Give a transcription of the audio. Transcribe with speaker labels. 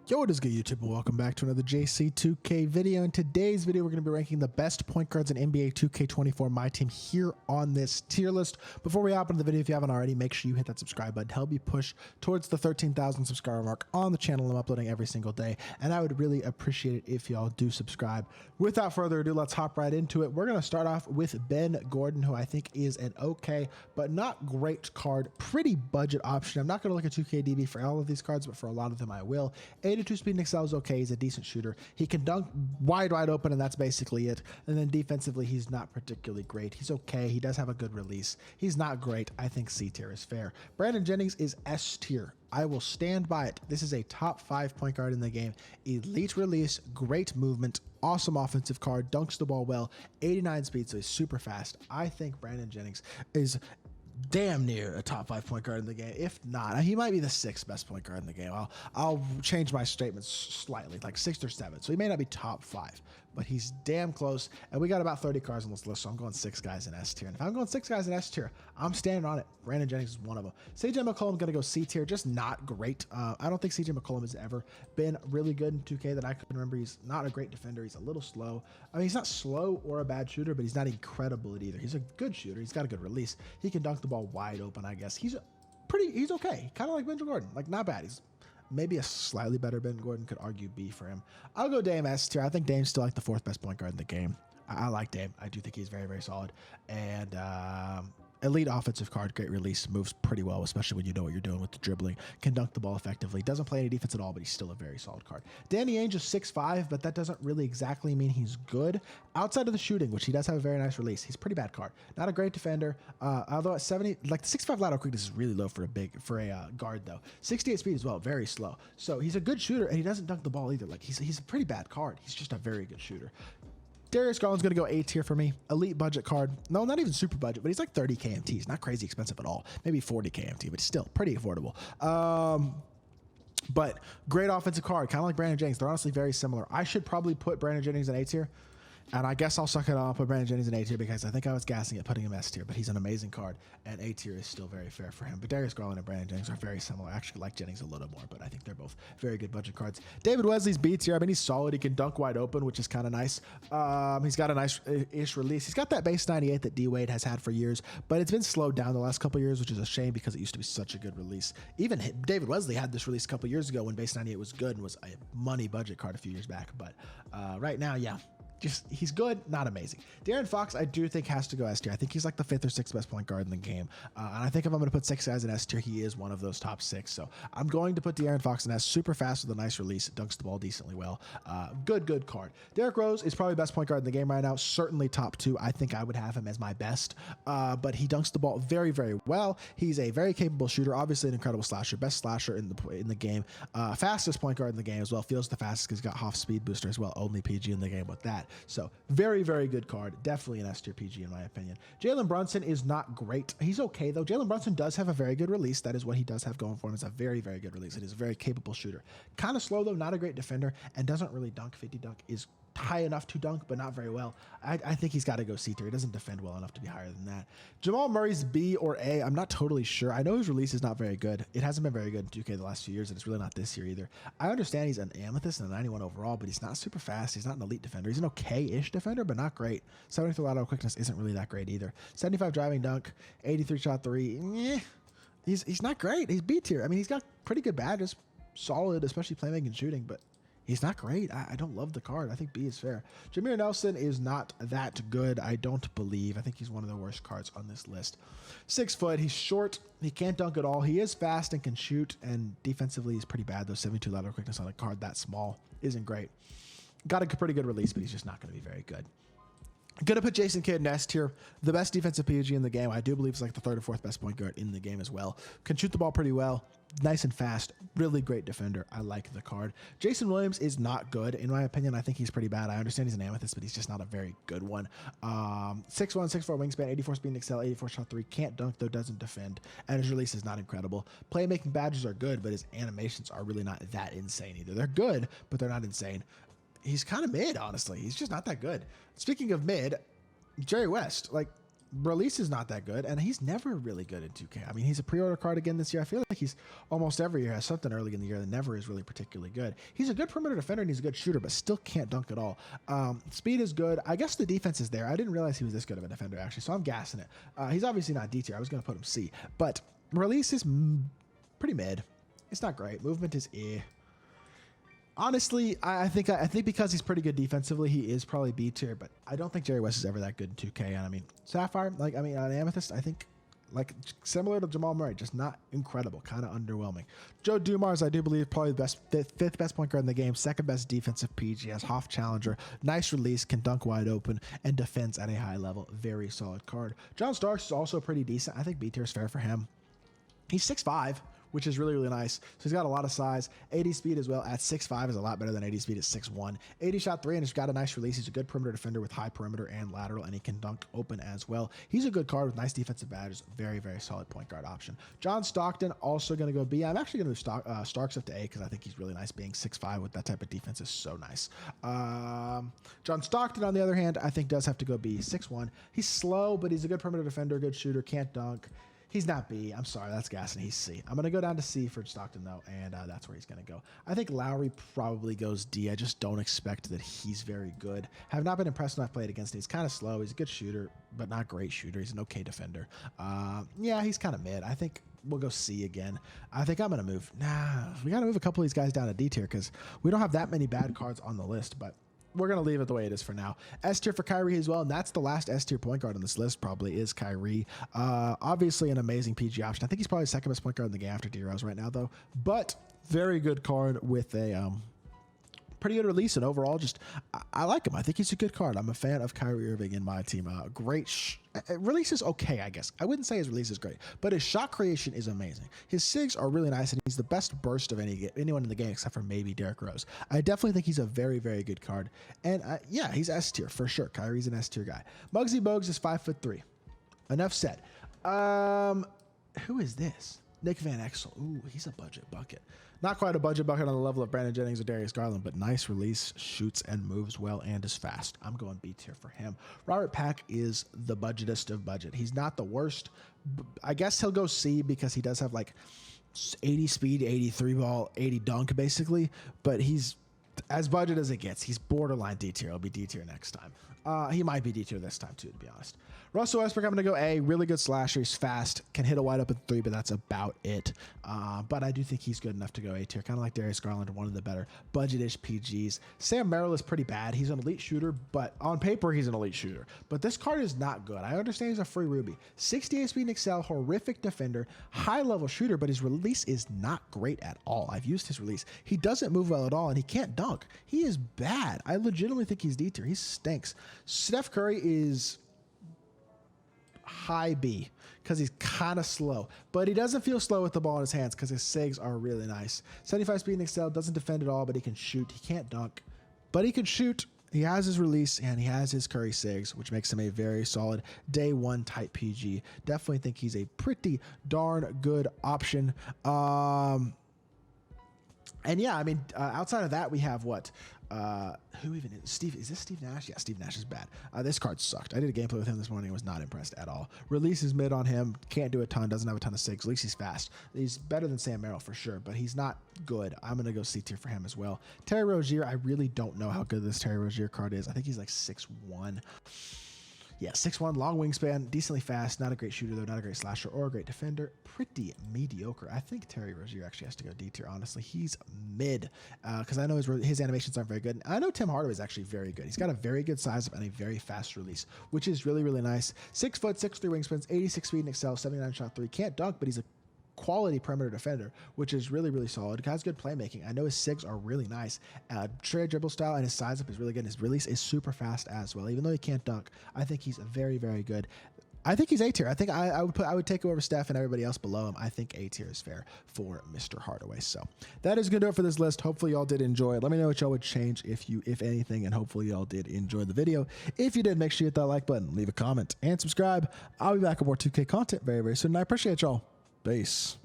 Speaker 1: Yo, what is good, YouTube, and welcome back to another JC2K video. In today's video, we're going to be ranking the best point guards in NBA 2K24 MyTEAM here on this tier list. Before we hop into the video, if you haven't already, make sure you hit that subscribe button to help me push towards the 13,000 subscriber mark on the channel. I'm uploading every single day, and I would really appreciate it if y'all do subscribe. Without further ado, let's hop right into it. We're going to start off with Ben Gordon, who I think is an okay, but not great card. Pretty budget option. I'm not going to look at 2KDB for all of these cards, but for a lot of them, I will. 82 speed and excel is okay. He's a decent shooter. He can dunk wide open, and that's basically it. And then defensively, he's not particularly great. He's okay. He does have a good release. He's not great. I think C tier is fair. Brandon Jennings is S tier. I will stand by it. This is a top 5 point guard in the game. Elite release, great movement, awesome offensive card, dunks the ball well, 89 speed, so he's super fast. I think Brandon Jennings is damn near a top 5 point guard in the game. If not, he might be the 6th best point guard in the game. I'll change my statements slightly, like 6th or 7th. So he may not be top 5, but he's damn close. And we got about 30 cards on this list, so I'm going 6 guys in S tier. And if I'm going 6 guys in S tier, I'm standing on it. Brandon Jennings is one of them. CJ McCollum's going to go C tier, just not great. I don't think CJ McCollum has ever been really good in 2K that I can remember. He's not a great defender. He's a little slow. I mean, he's not slow or a bad shooter, but he's not incredible at either. He's a good shooter. He's got a good release. He can dunk the ball wide open, I guess. He's okay. Kind of like Ben Gordon. Like, not bad. He's maybe a slightly better Ben Gordon. Could argue B for him. I'll go Dame S tier. I think Dame's still like the 4th best point guard in the game. I like Dame. I do think he's very, very solid. And elite offensive card, great release, moves pretty well, especially when you know what you're doing with the dribbling. Can dunk the ball effectively. Doesn't play any defense at all, but he's still a very solid card. Danny Ainge is 6'5", but that doesn't really exactly mean he's good. Outside of the shooting, which he does have a very nice release, he's a pretty bad card. Not a great defender, although at 70, like the 6'5" lateral quickness is really low for a guard though. 68 speed as well, very slow. So he's a good shooter, and he doesn't dunk the ball either. Like he's a pretty bad card. He's just a very good shooter. Darius Garland's going to go A tier for me. Elite budget card. No, not even super budget, but he's like 30 KMT. He's not crazy expensive at all. Maybe 40 KMT, but still pretty affordable. But great offensive card, kind of like Brandon Jennings. They're honestly very similar. I should probably put Brandon Jennings in A tier. And I guess I'll suck it up, put Brandon Jennings in A tier because I think I was gassing it putting him S tier, but he's an amazing card, and A tier is still very fair for him. But Darius Garland and Brandon Jennings are very similar. I actually like Jennings a little more, but I think they're both very good budget cards. David Wesley's B tier. I mean, he's solid. He can dunk wide open, which is kind of nice. He's got a nice-ish release. He's got that base 98 that D-Wade has had for years, but it's been slowed down the last couple years, which is a shame because it used to be such a good release. Even David Wesley had this release a couple years ago when base 98 was good and was a money budget card a few years back, but right now, yeah. He's good, not amazing. De'Aaron Fox, I do think has to go S tier. I think he's like the 5th or 6th best point guard in the game. And I think if I'm going to put 6 guys in S tier, he is one of those top 6. So I'm going to put De'Aaron Fox in S. Super fast with a nice release. Dunks the ball decently well. Good card. Derrick Rose is probably best point guard in the game right now. Certainly top 2. I think I would have him as my best. But he dunks the ball very, very well. He's a very capable shooter. Obviously an incredible slasher. Best slasher in the game. Fastest point guard in the game as well. Feels the fastest because he's got Hoff speed booster as well. Only PG in the game with that. So very, very good card. Definitely an S tier PG in my opinion. Jalen Brunson is not great. He's okay though. Jalen Brunson does have a very good release. That is what he does have going for him. It's a very, very good release. It is a very capable shooter. Kind of slow though, not a great defender, and doesn't really dunk. 50 dunk is high enough to dunk, but not very well. I think he's got to go C tier. He doesn't defend well enough to be higher than that. Jamal Murray's B or A. I'm not totally sure. I know his release is not very good. It hasn't been very good in 2K the last few years, and it's really not this year either. I understand he's an amethyst and a 91 overall, but he's not super fast. He's not an elite defender. He's an okay-ish defender, but not great. 73 lateral quickness isn't really that great either. 75 driving dunk, 83 shot 3. He's not great. He's B tier. I mean, he's got pretty good badges, solid, especially playmaking and shooting, but he's not great. I don't love the card. I think B is fair. Jameer Nelson is not that good, I don't believe. I think he's one of the worst cards on this list. 6 foot. He's short. He can't dunk at all. He is fast and can shoot, and defensively he's pretty bad, though. 72 lateral quickness on a card that small isn't great. Got a pretty good release, but he's just not going to be very good. Gonna put Jason Kidd in S tier. The best defensive PG in the game. I do believe he's like the 3rd or 4th best point guard in the game as well. Can shoot the ball pretty well. Nice and fast. Really great defender. I like the card. Jason Williams is not good in my opinion. I think he's pretty bad. I understand he's an amethyst, but he's just not a very good one. 6'1", 6'4" wingspan, 84 speed and excel, 84 shot 3. Can't dunk though, doesn't defend, and his release is not incredible. Playmaking badges are good, but his animations are really not that insane either. They're good, but they're not insane. He's kind of mid, honestly. He's just not that good. Speaking of mid, Jerry West, like, release is not that good, and he's never really good in 2K. I mean, he's a pre-order card again this year. I feel like he's almost every year has something early in the year that never is really particularly good. He's a good perimeter defender and he's a good shooter, but still can't dunk at all. Speed is good. I guess the defense is there. I didn't realize he was this good of a defender, actually, so I'm gassing it. He's obviously not D tier. I was going to put him C, but release is pretty mid. It's not great. Movement is eh. Honestly, I think because he's pretty good defensively, he is probably B tier, but I don't think Jerry West is ever that good in 2K. And I mean, Sapphire, on Amethyst, I think, similar to Jamal Murray, just not incredible, kind of underwhelming. Joe Dumars, I do believe, probably the fifth best point guard in the game, second best defensive PG, has Hoff Challenger, nice release, can dunk wide open, and defends at a high level. Very solid card. John Starks is also pretty decent. I think B tier is fair for him. He's 6'5", which is really, really nice. So he's got a lot of size. 80 speed as well at 6'5" is a lot better than 80 speed at 6'1". 80 shot 3, and he's got a nice release. He's a good perimeter defender with high perimeter and lateral, and he can dunk open as well. He's a good card with nice defensive badges. Very, very solid point guard option. John Stockton, also going to go B. I'm actually going to move Starks up to A because I think he's really nice. Being 6'5" with that type of defense is so nice. John Stockton, on the other hand, I think does have to go B. 6'1". He's slow, but he's a good perimeter defender, good shooter, can't dunk. He's not B. I'm sorry, that's gassing. He's C. I'm going to go down to C for Stockton, though, and that's where he's going to go. I think Lowry probably goes D. I just don't expect that he's very good. Have not been impressed when I've played against him. He's kind of slow. He's a good shooter, but not great shooter. He's an okay defender. Yeah, he's kind of mid. I think we'll go C again. I think I'm going to move. Nah, we got to move a couple of these guys down to D tier because we don't have that many bad cards on the list, but we're going to leave it the way it is for now. S tier for Kyrie as well, and that's the last S tier point guard on this list probably is Kyrie. Obviously an amazing PG option. I think he's probably the second best point guard in the game after D-Rose right now, though. But very good card with a pretty good release, and overall just I like him. I think he's a good card. I'm a fan of Kyrie Irving in my team. Great release is okay, I guess. I wouldn't say his release is great, but his shot creation is amazing. His sigs are really nice, and he's the best burst of anyone in the game except for maybe Derrick Rose. I definitely think he's a very, very good card, and yeah, he's S tier for sure. Kyrie's an S tier guy. Muggsy Bogues is 5'3". Enough said. Who is this? Nick Van Exel. Ooh, he's a budget bucket. Not quite a budget bucket on the level of Brandon Jennings or Darius Garland, but nice release, shoots and moves well, and is fast. I'm going B tier for him. Robert Pack is the budgetest of budget. He's not the worst. I guess he'll go C because he does have like 80 speed, 83 ball, 80 dunk basically, but he's as budget as it gets. He's borderline D tier. He'll be D tier next time. He might be D tier this time too, to be honest. Russell Westbrook, I'm going to go A. Really good slasher. He's fast. Can hit a wide open 3, but that's about it. But I do think he's good enough to go A tier. Kind of like Darius Garland, one of the better budget-ish PGs. Sam Merrill is pretty bad. He's an elite shooter, but on paper, he's an elite shooter. But this card is not good. I understand he's a free Ruby. 68 speed Excel, horrific defender, high-level shooter, but his release is not great at all. I've used his release. He doesn't move well at all, and he can't dunk. He is bad. I legitimately think he's D tier. He stinks. Steph Curry is high B because he's kind of slow, but he doesn't feel slow with the ball in his hands because his sigs are really nice. 75 speed and excel, doesn't defend at all, but he can shoot. He can't dunk, but he can shoot. He has his release and he has his Curry sigs, which makes him a very solid day one type PG. Definitely think he's a pretty darn good option. And yeah, I mean, outside of that, we have what? Who even is Steve? Is this Steve Nash? Yeah, Steve Nash is bad. This card sucked. I did a gameplay with him this morning and was not impressed at all. Release is mid on him. Can't do a ton. Doesn't have a ton of sigs. At least he's fast. He's better than Sam Merrill for sure, but he's not good. I'm going to go C tier for him as well. Terry Rozier, I really don't know how good this Terry Rozier card is. I think he's like 6'1". Yeah, 6'1", long wingspan, decently fast. Not a great shooter, though. Not a great slasher or a great defender. Pretty mediocre. I think Terry Rozier actually has to go D tier, honestly. He's mid because I know his animations aren't very good. And I know Tim Hardaway is actually very good. He's got a very good size up and a very fast release, which is really, really nice. 6 foot, 6'3" wingspans, 86 speed and excel, 79 shot 3. Can't dunk, but he's a quality perimeter defender, which is really, really solid. Has good playmaking. I know his sigs are really nice. Trade dribble style and his size up is really good. His release is super fast as well. Even though he can't dunk, I think he's very, very good. I think he's A tier. I think I would take over Steph and everybody else below him. I think A tier is fair for Mr. Hardaway. So that is going to do it for this list. Hopefully y'all did enjoy it. Let me know what y'all would change if anything, and hopefully y'all did enjoy the video. If you did, make sure you hit that like button, leave a comment, and subscribe. I'll be back with more 2K content very, very soon. And I appreciate y'all. Peace.